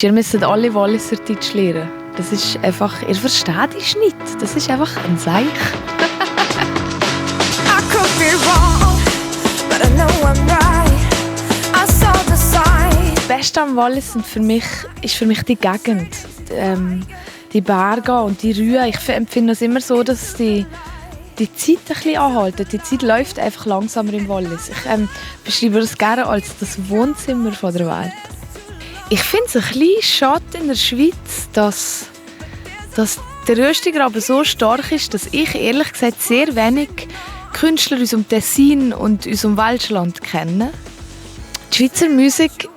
Ihr müsst alle Walliserdeutsch lernen. Das ist einfach, ihr versteht es nicht. Das ist einfach ein Seich. I could be wrong, but I know I'm right. I saw the sign. Das Beste am Wallis ist für mich die Gegend. Die Berge und die Rühe. Ich empfinde es immer so, dass die Zeit ein bisschen anhalten. Die Zeit läuft einfach langsamer im Wallis. Ich beschreibe das gerne als das Wohnzimmer von der Welt. Ich finde es ein bisschen schade in der Schweiz, dass der Röstigraben so stark ist, dass ich ehrlich gesagt sehr wenig Künstler aus dem Tessin und aus dem Welschland kenne. Die Schweizer Musik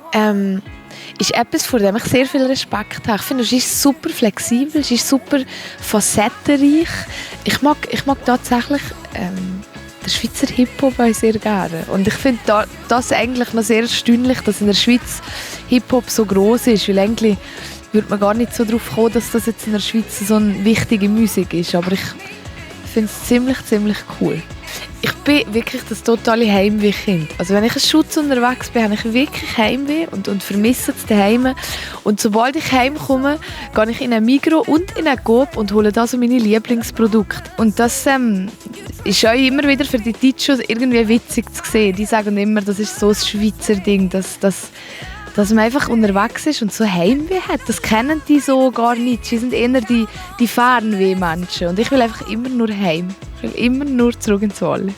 ist etwas, vor dem ich sehr viel Respekt habe. Ich finde, es ist super flexibel, es ist super facettenreich. Ich mag tatsächlich den Schweizer Hip-Hop auch sehr gerne. Und ich finde das eigentlich noch sehr erstaunlich, dass in der Schweiz Hip-Hop so gross ist, weil eigentlich würde man gar nicht so darauf kommen, dass das jetzt in der Schweiz so eine wichtige Musik ist. Aber ich finde es ziemlich cool. Ich bin wirklich das totale Heimweh-Kind. Also wenn ich als Schutz unterwegs bin, habe ich wirklich Heimweh und vermisse es daheim. Und sobald ich heimkomme, gehe ich in ein Migros und in einen Coop und hole da so meine Lieblingsprodukte. Und das ist auch immer wieder für die Deutschen irgendwie witzig zu sehen. Die sagen immer, das ist so ein Schweizer Ding, dass man einfach unterwegs ist und so Heimweh hat. Das kennen die so gar nicht. Sie sind eher die Fernweh-Menschen. Und ich will einfach immer nur heim. Ich will immer nur zurück ins Wallis.